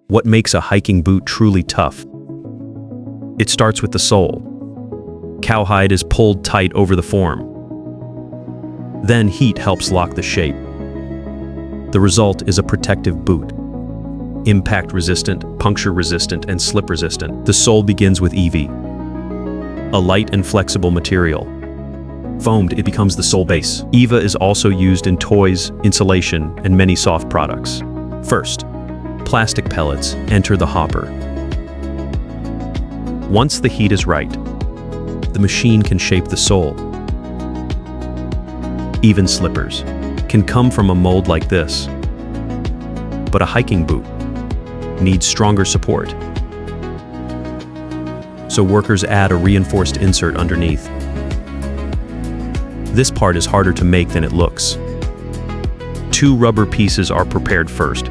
What makes a hiking boot truly tough? It starts with the sole. Cowhide is pulled tight over the form. Then heat helps lock the shape. The result is a protective boot. Impact resistant, puncture resistant, and slip resistant. The sole begins with EV, a light and flexible material. Foamed, it becomes the sole base. EVA is also used in toys, insulation, and many soft products. First, plastic pellets enter the hopper. Once the heat is right, the machine can shape the sole. Even slippers can come from a mold like this. But a hiking boot needs stronger support. So workers add a reinforced insert underneath. This part is harder to make than it looks. 2 rubber pieces are prepared first.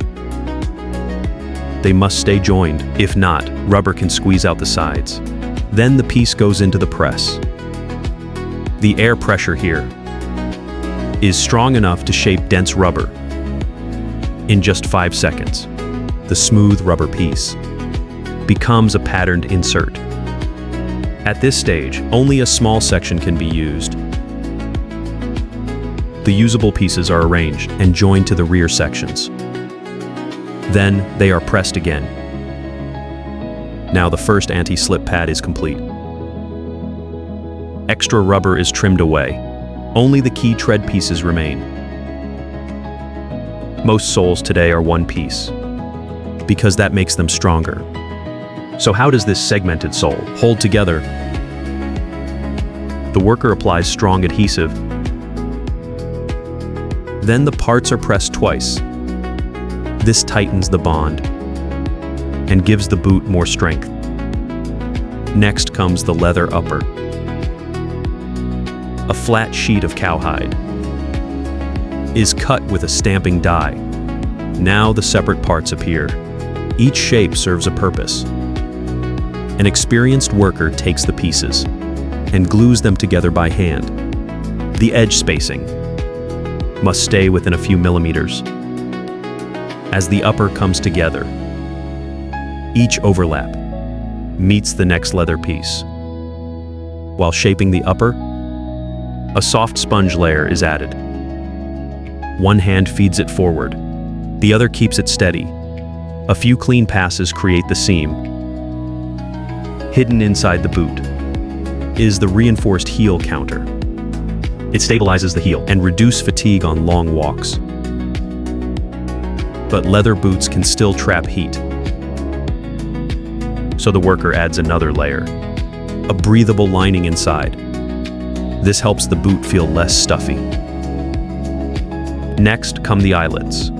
They must stay joined. If not, rubber can squeeze out the sides. Then the piece goes into the press. The air pressure here is strong enough to shape dense rubber. In just 5 seconds, the smooth rubber piece becomes a patterned insert. At this stage, only a small section can be used. The usable pieces are arranged and joined to the rear sections. Then they are pressed again. Now the first anti-slip pad is complete. Extra rubber is trimmed away. Only the key tread pieces remain. Most soles today are one piece, because that makes them stronger. So how does this segmented sole hold together? The worker applies strong adhesive. Then the parts are pressed twice. This tightens the bond and gives the boot more strength. Next comes the leather upper. A flat sheet of cowhide is cut with a stamping die. Now the separate parts appear. Each shape serves a purpose. An experienced worker takes the pieces and glues them together by hand. The edge spacing must stay within a few millimeters. As the upper comes together, each overlap meets the next leather piece. While shaping the upper, a soft sponge layer is added. One hand feeds it forward, the other keeps it steady. A few clean passes create the seam. Hidden inside the boot is the reinforced heel counter. It stabilizes the heel and reduces fatigue on long walks. But leather boots can still trap heat. So the worker adds another layer, a breathable lining inside. This helps the boot feel less stuffy. Next come the eyelets.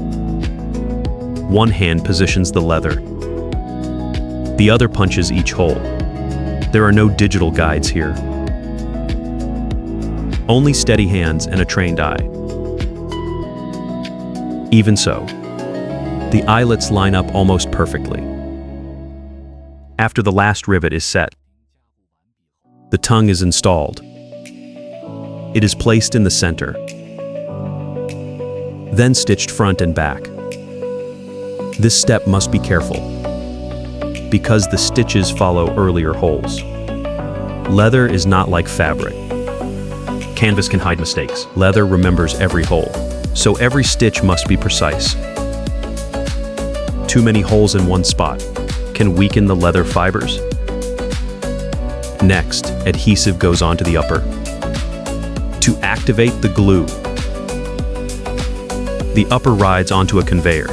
One hand positions the leather. The other punches each hole. There are no digital guides here. Only steady hands and a trained eye. Even so, the eyelets line up almost perfectly. After the last rivet is set, the tongue is installed. It is placed in the center, then stitched front and back. This step must be careful, because the stitches follow earlier holes. Leather is not like fabric. Canvas can hide mistakes. Leather remembers every hole, so every stitch must be precise. Too many holes in one spot can weaken the leather fibers. Next, adhesive goes onto the upper. To activate the glue, the upper rides onto a conveyor.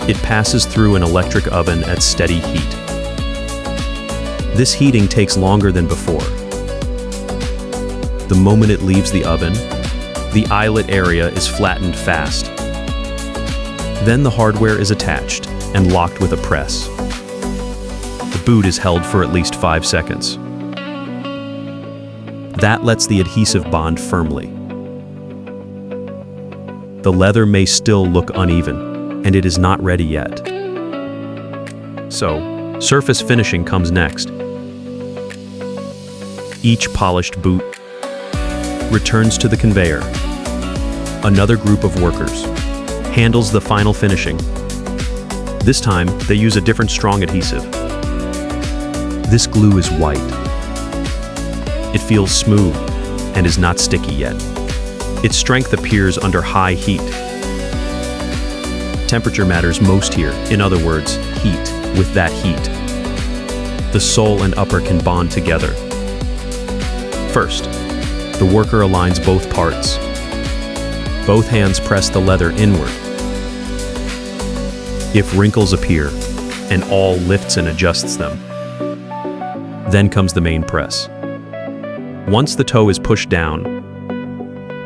It passes through an electric oven at steady heat. This heating takes longer than before. The moment it leaves the oven, the eyelet area is flattened fast. Then the hardware is attached and locked with a press. The boot is held for at least 5 seconds. That lets the adhesive bond firmly. The leather may still look uneven, and it is not ready yet. So, surface finishing comes next. Each polished boot returns to the conveyor. Another group of workers handles the final finishing. This time, they use a different strong adhesive. This glue is white. It feels smooth and is not sticky yet. Its strength appears under high heat. Temperature matters most here, in other words, heat. With that heat, the sole and upper can bond together. First, the worker aligns both parts. Both hands press the leather inward. If wrinkles appear, an awl lifts and adjusts them. Then comes the main press. Once the toe is pushed down,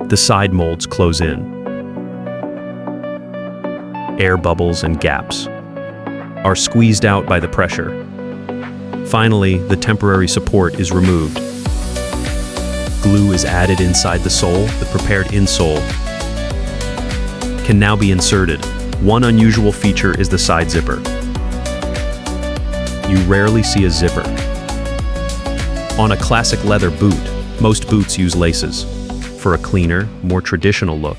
the side molds close in. Air bubbles and gaps are squeezed out by the pressure. Finally, the temporary support is removed. Glue is added inside the sole. The prepared insole can now be inserted. One unusual feature is the side zipper. You rarely see a zipper. On a classic leather boot, most boots use laces for a cleaner, more traditional look.